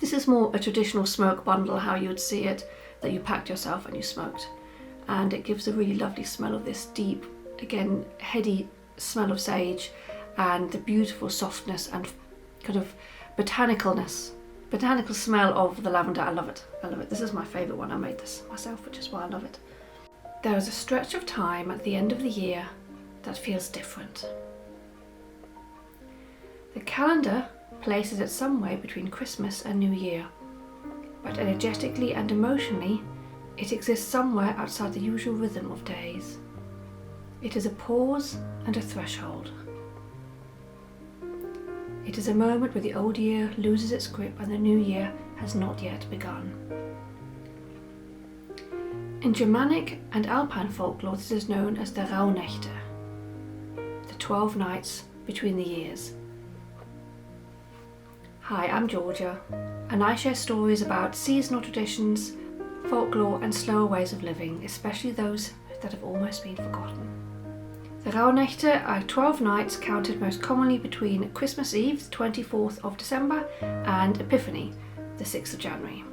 This is more a traditional smoke bundle, how you would see it, that you packed yourself and you smoked. And it gives a really lovely smell of this deep, again, heady smell of sage, and the beautiful softness and kind of botanical smell of the lavender. I love it. This is my favourite one. I made this myself, which is why I love it. There is a stretch of time at the end of the year that feels different. The calendar places it somewhere between Christmas and New Year, but energetically and emotionally, it exists somewhere outside the usual rhythm of days. It is a pause and a threshold. It is a moment where the old year loses its grip and the new year has not yet begun. In Germanic and Alpine folklore, this is known as the Rauhnächte, the 12 nights between the years. Hi, I'm Georgia, and I share stories about seasonal traditions, folklore and slower ways of living, especially those that have almost been forgotten. The Rauhnächte are 12 nights counted most commonly between Christmas Eve, the 24th of December, and Epiphany, the 6th of January.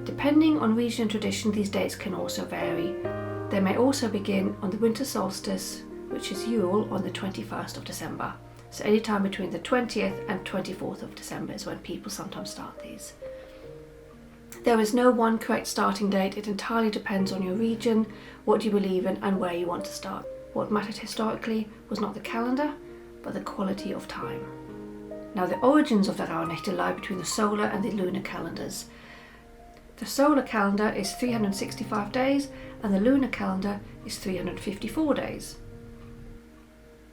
Depending on region and tradition, these dates can also vary. They may also begin on the winter solstice, which is Yule, on the 21st of December. So any time between the 20th and 24th of December is when people sometimes start these. There is no one correct starting date. It entirely depends on your region, what you believe in, and where you want to start. What mattered historically was not the calendar, but the quality of time. Now, the origins of the Rauhnächte lie between the solar and the lunar calendars. The solar calendar is 365 days, and the lunar calendar is 354 days.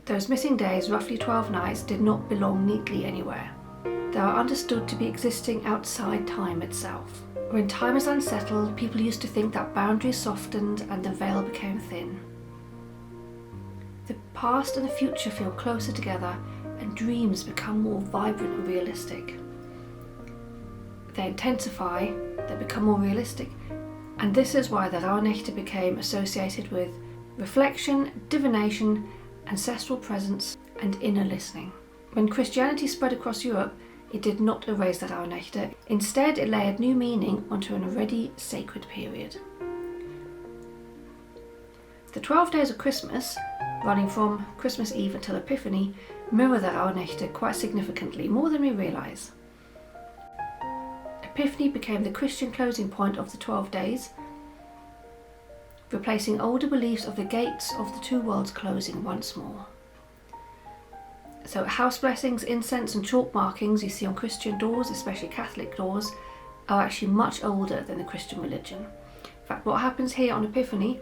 Those missing days, roughly 12 nights, did not belong neatly anywhere. They are understood to be existing outside time itself. When time is unsettled, people used to think that boundaries softened and the veil became thin. The past and the future feel closer together, and dreams become more vibrant and realistic. They intensify, they become more realistic, and this is why the Rauhnächte became associated with reflection, divination, ancestral presence, and inner listening. When Christianity spread across Europe, it did not erase the Rauhnächte. Instead, it layered new meaning onto an already sacred period. The 12 days of Christmas, running from Christmas Eve until Epiphany, mirror the Rauhnächte quite significantly, more than we realise. Epiphany became the Christian closing point of the 12 days, replacing older beliefs of the gates of the two worlds closing once more. So house blessings, incense and chalk markings you see on Christian doors, especially Catholic doors, are actually much older than the Christian religion. In fact, what happens here on Epiphany,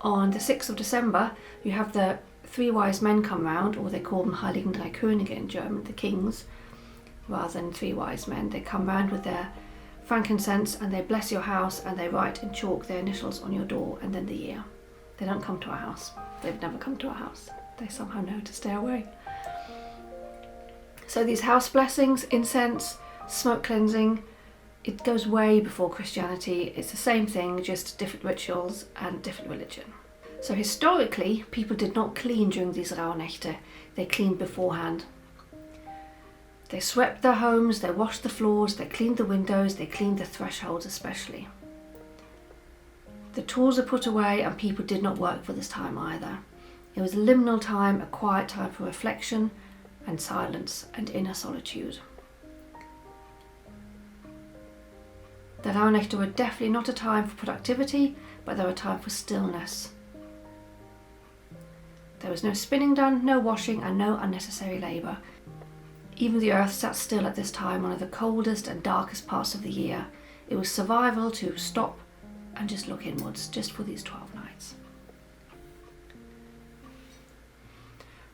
on the 6th of December, you have the three wise men come round, or they call them Heiligen drei Könige in German, the kings, rather than three wise men. They come round with their frankincense and they bless your house and they write in chalk their initials on your door and then the year. They don't come to our house. They've never come to our house. They somehow know to stay away. So these house blessings, incense, smoke cleansing, it goes way before Christianity. It's the same thing, just different rituals and different religion. So historically, people did not clean during these Rauhnächte. They cleaned beforehand. They swept their homes, they washed the floors, they cleaned the windows, they cleaned the thresholds especially. The tools are put away and people did not work for this time either. It was a liminal time, a quiet time for reflection and silence and inner solitude. The Rauhnächte were definitely not a time for productivity, but they were a time for stillness. There was no spinning done, no washing and no unnecessary labour. Even the earth sat still at this time, one of the coldest and darkest parts of the year. It was survival to stop and just look inwards, just for these 12 nights.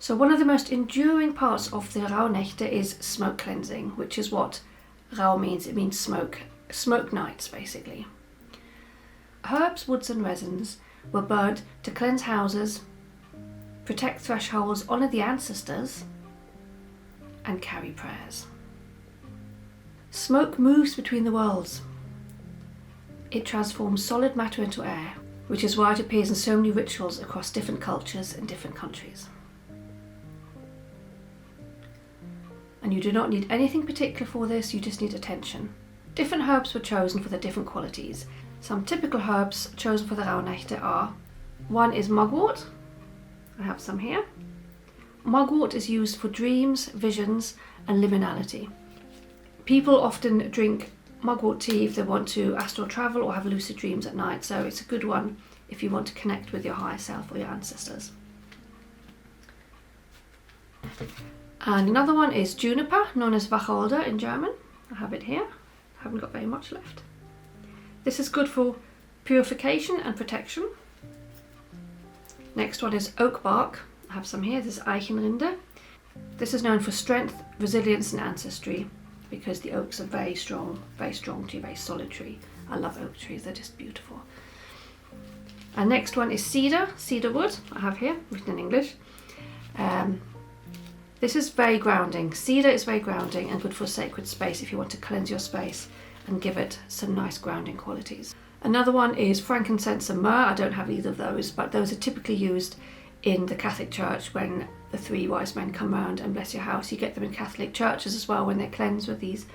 So one of the most enduring parts of the Rauhnächte is smoke cleansing, which is what Rau means. It means smoke. Smoke nights, basically. Herbs, woods and resins were burnt to cleanse houses, protect thresholds, honour the ancestors, and carry prayers. Smoke moves between the worlds. It transforms solid matter into air, which is why it appears in so many rituals across different cultures and different countries. And you do not need anything particular for this, you just need attention. Different herbs were chosen for the different qualities. Some typical herbs chosen for the Rauhnächte are, one is mugwort. I have some here. Mugwort is used for dreams, visions and liminality. People often drink mugwort tea if they want to astral travel or have lucid dreams at night, so it's a good one if you want to connect with your higher self or your ancestors. And another one is juniper, known as Wacholder in German. I have it here. I haven't got very much left. This is good for purification and protection. Next one is oak bark. I have some here. This is Eichenrinde. This is known for strength, resilience and ancestry because the oaks are very strong tree, very solid tree. I love oak trees, they're just beautiful. And next one is cedar wood. I have here, written in English. This is very grounding. Cedar is very grounding and good for sacred space if you want to cleanse your space and give it some nice grounding qualities. Another one is frankincense and myrrh. I don't have either of those, but those are typically used in the Catholic Church when the three wise men come round and bless your house. You get them in Catholic churches as well when they're cleansed with these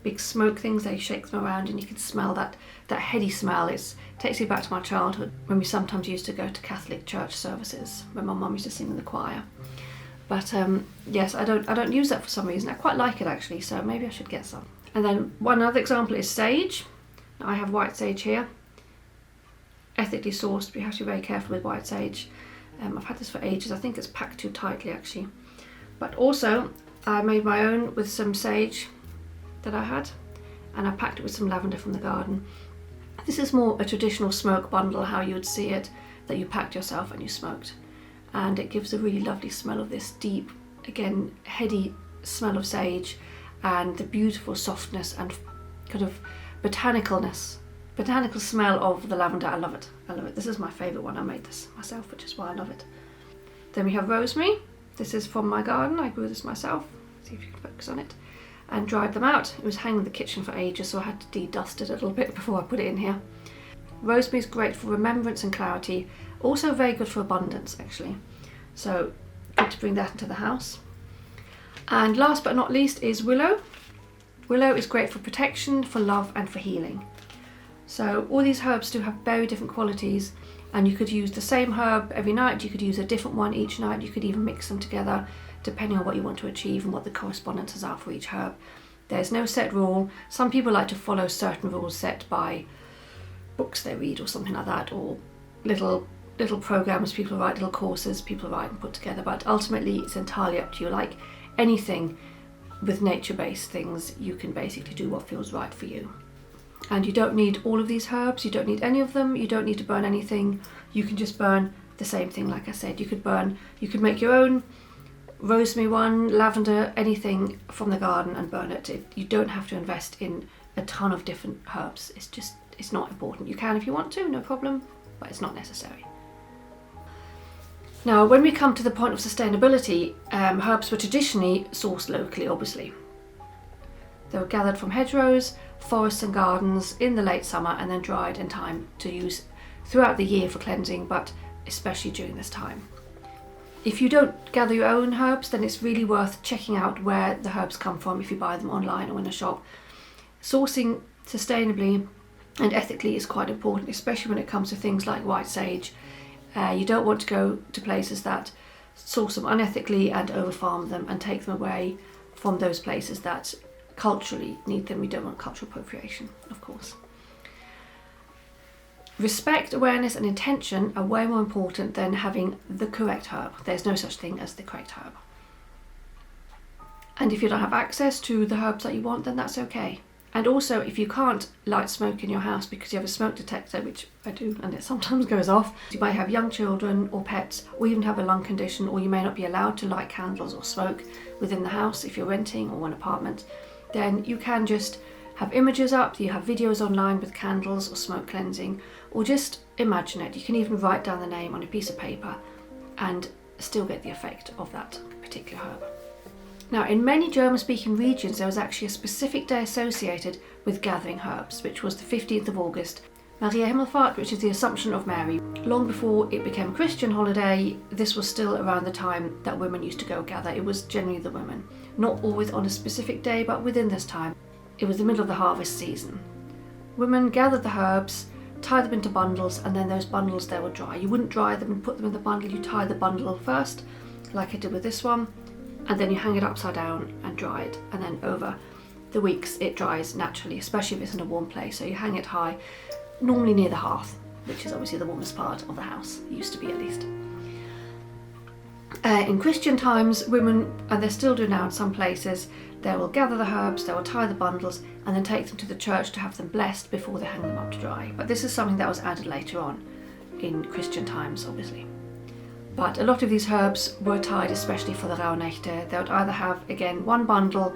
big smoke things. They shake them around and you can smell that heady smell. It takes me back to my childhood when we sometimes used to go to Catholic church services when my mum used to sing in the choir. But yes, I don't use that for some reason. I quite like it actually, so maybe I should get some. And then one other example is sage. Now I have white sage here, ethically sourced, but you have to be very careful with white sage. I've had this for ages. I think it's packed too tightly actually. But also I made my own with some sage that I had, and I packed it with some lavender from the garden. This is more a traditional smoke bundle, how you would see it, that you packed yourself and you smoked. And it gives a really lovely smell of this deep, again, heady smell of sage and the beautiful softness and kind of botanical smell of the lavender. I love it. This is my favourite one. I made this myself, which is why I love it. Then we have rosemary. This is from my garden. I grew this myself. See if you can focus on it. And dried them out. It was hanging in the kitchen for ages, so I had to de-dust it a little bit before I put it in here. Rosemary is great for remembrance and clarity. Also very good for abundance, actually. So good to bring that into the house. And last but not least is willow. Willow is great for protection, for love and for healing. So all these herbs do have very different qualities, and you could use the same herb every night. You could use a different one each night. You could even mix them together depending on what you want to achieve and what the correspondences are for each herb. There's no set rule. Some people like to follow certain rules set by books they read or something like that, or little programs people write, little courses people write and put together, but ultimately it's entirely up to you. Like anything with nature-based things, you can basically do what feels right for you. And you don't need all of these herbs, you don't need any of them, you don't need to burn anything. You can just burn the same thing, like I said. You could make your own rosemary one, lavender, anything from the garden and burn it. You don't have to invest in a ton of different herbs. It's not important. You can if you want to, no problem, but it's not necessary. Now, when we come to the point of sustainability, herbs were traditionally sourced locally, obviously. They were gathered from hedgerows, forests and gardens in the late summer and then dried in time to use throughout the year for cleansing, but especially during this time. If you don't gather your own herbs, then it's really worth checking out where the herbs come from if you buy them online or in a shop. Sourcing sustainably and ethically is quite important, especially when it comes to things like white sage. You don't want to go to places that source them unethically and overfarm them and take them away from those places that culturally need them. We don't want cultural appropriation, of course. Respect, awareness and intention are way more important than having the correct herb. There's no such thing as the correct herb. And if you don't have access to the herbs that you want, then that's okay. And also, if you can't light smoke in your house because you have a smoke detector, which I do, and it sometimes goes off, you might have young children or pets, or even have a lung condition, or you may not be allowed to light candles or smoke within the house if you're renting or an apartment, then you can just have images up, you have videos online with candles or smoke cleansing, or just imagine it. You can even write down the name on a piece of paper and still get the effect of that particular herb. Now, in many German-speaking regions, there was actually a specific day associated with gathering herbs, which was the 15th of August, Maria Himmelfahrt, which is the Assumption of Mary. Long before it became a Christian holiday, this was still around the time that women used to go gather. It was generally the women not always on a specific day, but within this time. It was the middle of the harvest season. Women gathered the herbs, tied them into bundles, and then those bundles they would dry. You wouldn't dry them and put them in the bundle, you tie the bundle first, like I did with this one, and then you hang it upside down and dry it, and then over the weeks it dries naturally, especially if it's in a warm place. So you hang it high, normally near the hearth, which is obviously the warmest part of the house, it used to be at least. In Christian times, women, and they still do now in some places, they will gather the herbs, they will tie the bundles, and then take them to the church to have them blessed before they hang them up to dry. But this is something that was added later on in Christian times, obviously. But a lot of these herbs were tied especially for the Rauhnächte. They would either have, again, one bundle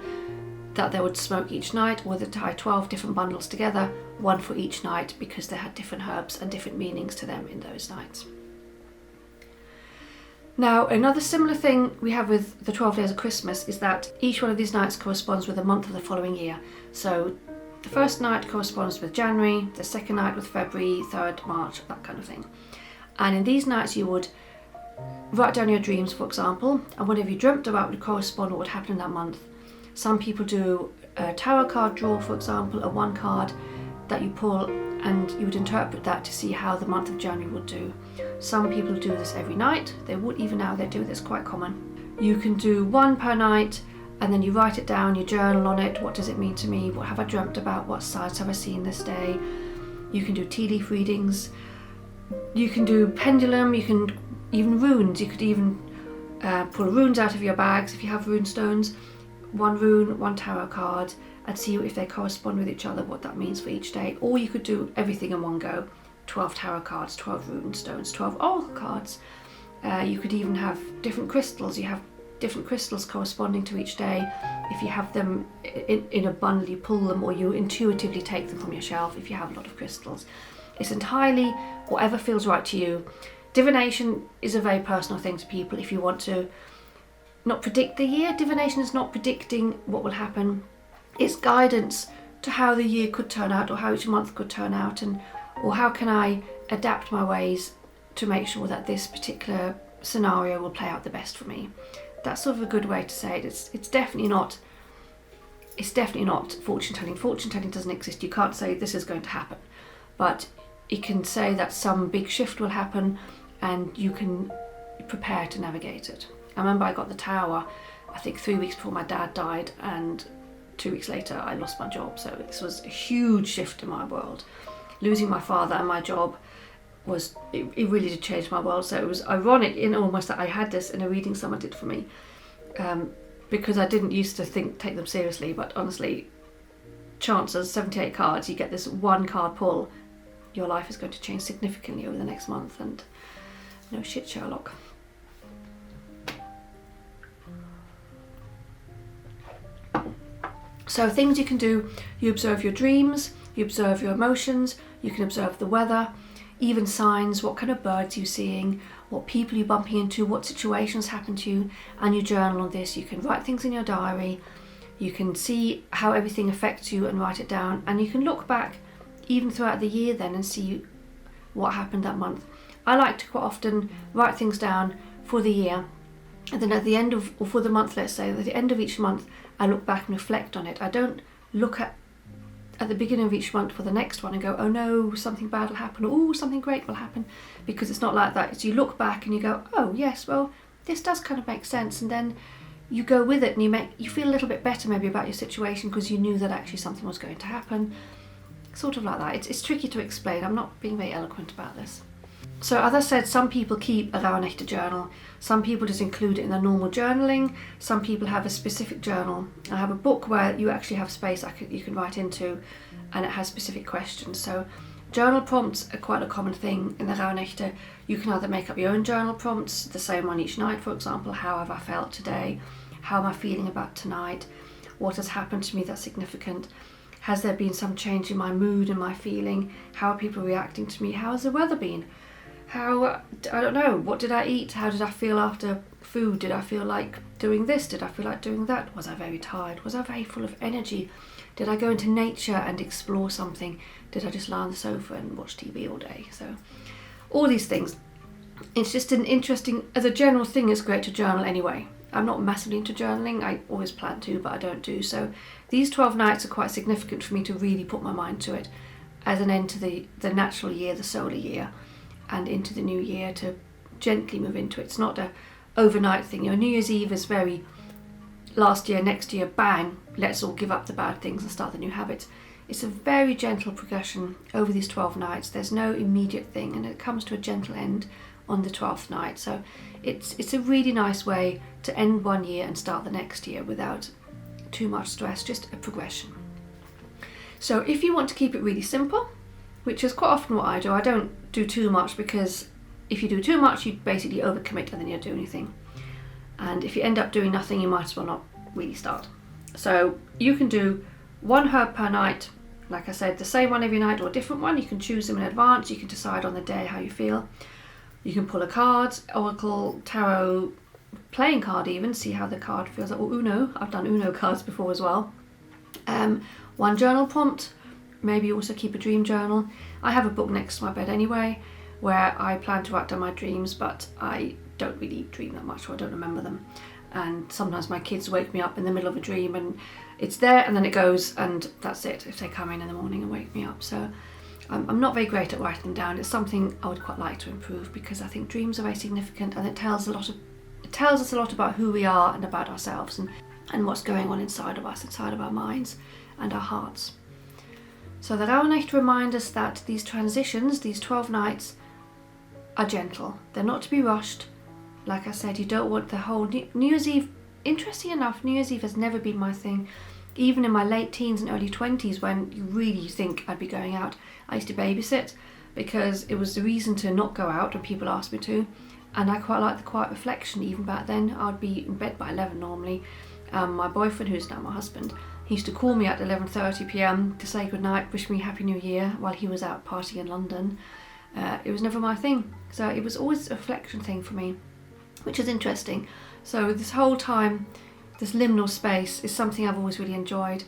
that they would smoke each night, or they'd tie 12 different bundles together, one for each night, because they had different herbs and different meanings to them in those nights. Now, another similar thing we have with the 12 days of Christmas is that each one of these nights corresponds with a month of the following year. So the first night corresponds with January, the second night with February, third March, that kind of thing. And in these nights you would write down your dreams, for example, and whatever you dreamt about would correspond with what would happen in that month. Some people do a tarot card draw, for example, a one card that you pull, and you would interpret that to see how the month of January would do. Some people do this every night. They would, even now they do this, quite common. You can do one per night, and then you write it down, you journal on it. What does it mean to me? What have I dreamt about? What sights have I seen this day? You can do tea leaf readings. You can do pendulum. You can even runes. You could even pull runes out of your bags if you have rune stones. One rune, one tarot card, and see if they correspond with each other, what that means for each day. Or you could do everything in one go. 12 tarot cards, 12 rune stones, 12 oracle cards. You could even have different crystals. You have different crystals corresponding to each day. If you have them in a bundle, you pull them, or you intuitively take them from your shelf if you have a lot of crystals. It's entirely whatever feels right to you. Divination is a very personal thing to people. If you want to not predict the year, divination is not predicting what will happen. It's guidance to how the year could turn out, or how each month could turn out, or how can I adapt my ways to make sure that this particular scenario will play out the best for me. That's sort of a good way to say it. It's definitely not fortune telling. Fortune telling doesn't exist. You can't say this is going to happen, but it can say that some big shift will happen and you can prepare to navigate it. I remember I got the tower, I think 3 weeks before my dad died, and 2 weeks later I lost my job. So this was a huge shift in my world. Losing my father and my job it really did change my world. So it was ironic in almost that I had this in a reading someone did for me, because I didn't used to take them seriously, but honestly, chances, 78 cards, you get this one card pull, your life is going to change significantly over the next month, and no shit, Sherlock. So things you can do, you observe your dreams, you observe your emotions, you can observe the weather, even signs, what kind of birds you're seeing, what people you're bumping into, what situations happen to you, and you journal on this. You can write things in your diary, you can see how everything affects you and write it down, and you can look back even throughout the year then and see what happened that month. I like to quite often write things down for the year, and then at the end of, or for the month, let's say, at the end of each month, I look back and reflect on it. I don't look at the beginning of each month for the next one and go, oh no, something bad will happen, or oh, something great will happen, because it's not like that. It's you look back and you go, oh yes, well, this does kind of make sense, and then you go with it and you feel a little bit better maybe about your situation because you knew that actually something was going to happen. Sort of like that. It's tricky to explain. I'm not being very eloquent about this. So as I said, some people keep a Rauhnaechte journal. Some people just include it in their normal journaling. Some people have a specific journal. I have a book where you actually have space you can write into, and it has specific questions. So journal prompts are quite a common thing in the Rauhnaechte. You can either make up your own journal prompts, the same one each night, for example. How have I felt today? How am I feeling about tonight? What has happened to me that's significant? Has there been some change in my mood and my feeling? How are people reacting to me? How has the weather been? I don't know, what did I eat? How did I feel after food? Did I feel like doing this? Did I feel like doing that? Was I very tired? Was I very full of energy? Did I go into nature and explore something? Did I just lie on the sofa and watch TV all day? So all these things. It's just an interesting, as a general thing, it's great to journal anyway. I'm not massively into journaling. I always plan to, but I don't do. So these 12 nights are quite significant for me to really put my mind to it as an end to the natural year, the solar year, and into the new year to gently move into it. It's not a overnight thing. You know, New Year's Eve is very last year, next year, bang, let's all give up the bad things and start the new habits. It's a very gentle progression over these 12 nights. There's no immediate thing, and it comes to a gentle end on the 12th night. So it's a really nice way to end one year and start the next year without too much stress, just a progression. So if you want to keep it really simple, which is quite often what I don't do too much, because if you do too much, you basically overcommit and then you don't do anything. And if you end up doing nothing, you might as well not really start. So you can do one herb per night, like I said, the same one every night or a different one. You can choose them in advance. You can decide on the day how you feel. You can pull a card, oracle, tarot, playing card even, see how the card feels, or Uno. I've done Uno cards before as well. One journal prompt, maybe also keep a dream journal. I have a book next to my bed anyway, where I plan to write down my dreams, but I don't really dream that much, or I don't remember them. And sometimes my kids wake me up in the middle of a dream and it's there and then it goes, and that's it, if they come in the morning and wake me up. So I'm not very great at writing them down. It's something I would quite like to improve, because I think dreams are very significant, and it tells us a lot about who we are and about ourselves, and what's going on inside of us, inside of our minds and our hearts. So the Rauhnächte remind us that these transitions, these 12 nights, are gentle. They're not to be rushed. Like I said, you don't want the whole New Year's Eve. Interesting enough, New Year's Eve has never been my thing. Even in my late teens and early 20s, when you really think I'd be going out, I used to babysit, because it was the reason to not go out when people asked me to. And I quite like the quiet reflection. Even back then, I'd be in bed by 11 normally. My boyfriend, who's now my husband, he used to call me at 11:30 p.m. to say goodnight, wish me Happy New Year, while he was out partying in London. It was never my thing. So it was always a reflection thing for me, which is interesting. So this whole time, this liminal space is something I've always really enjoyed.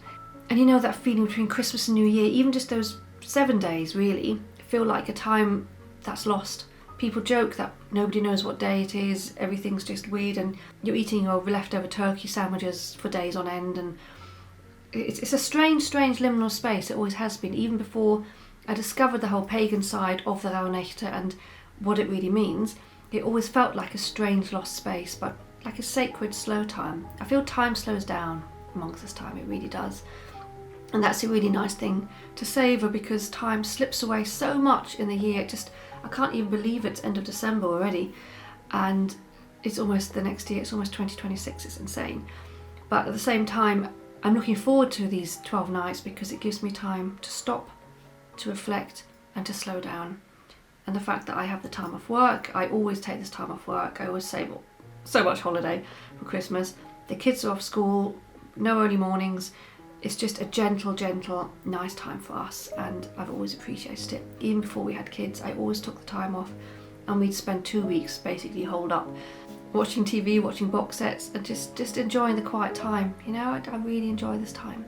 And you know, that feeling between Christmas and New Year, even just those 7 days really, feel like a time that's lost. People joke that nobody knows what day it is, everything's just weird, and you're eating your leftover turkey sandwiches for days on end, and it's a strange liminal space. It always has been, even before I discovered the whole pagan side of the Rauhnächte and what it really means. It always felt like a strange lost space, but like a sacred slow time. I feel time slows down amongst this time, it really does. And that's a really nice thing to savour, because time slips away so much in the year. I can't even believe it's end of December already, and it's almost the next year, it's almost 2026, it's insane. But at the same time, I'm looking forward to these 12 nights, because it gives me time to stop, to reflect and to slow down. And the fact that I have the time off work, I always take this time off work, I always save so much holiday for Christmas. The kids are off school, no early mornings. It's just a gentle, nice time for us, and I've always appreciated it. Even before we had kids, I always took the time off, and we'd spend 2 weeks basically holed up, watching TV, watching box sets, and just enjoying the quiet time. You know, I really enjoy this time.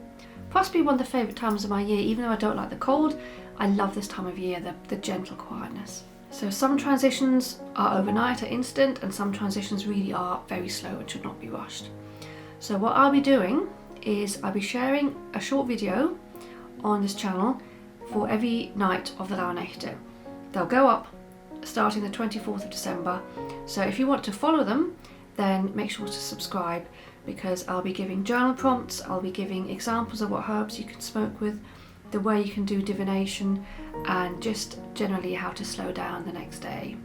Possibly one of the favourite times of my year. Even though I don't like the cold, I love this time of year, the gentle quietness. So some transitions are overnight, are instant, and some transitions really are very slow and should not be rushed. So what I'll be doing is I'll be sharing a short video on this channel for every night of the Rauhnächte. They'll go up starting the 24th of December. So if you want to follow them, then make sure to subscribe, because I'll be giving journal prompts, I'll be giving examples of what herbs you can smoke with, the way you can do divination, and just generally how to slow down the next day.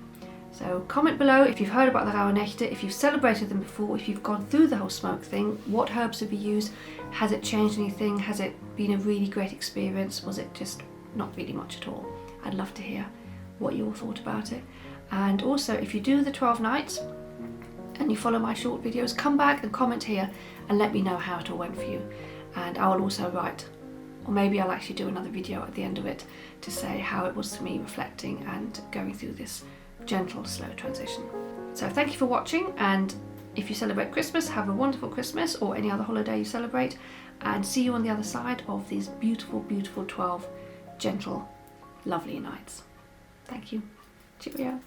So comment below if you've heard about the Rauhnächte, if you've celebrated them before, if you've gone through the whole smoke thing, what herbs have you used, has it changed anything, has it been a really great experience, was it just not really much at all? I'd love to hear what you all thought about it. And also, if you do the 12 nights and you follow my short videos, come back and comment here and let me know how it all went for you. And I will also write, or maybe I'll actually do another video at the end of it to say how it was for me reflecting and going through this gentle, slow transition. So thank you for watching, and if you celebrate Christmas, have a wonderful Christmas, or any other holiday you celebrate, and see you on the other side of these beautiful, beautiful 12 gentle, lovely nights. Thank you. Cheerio.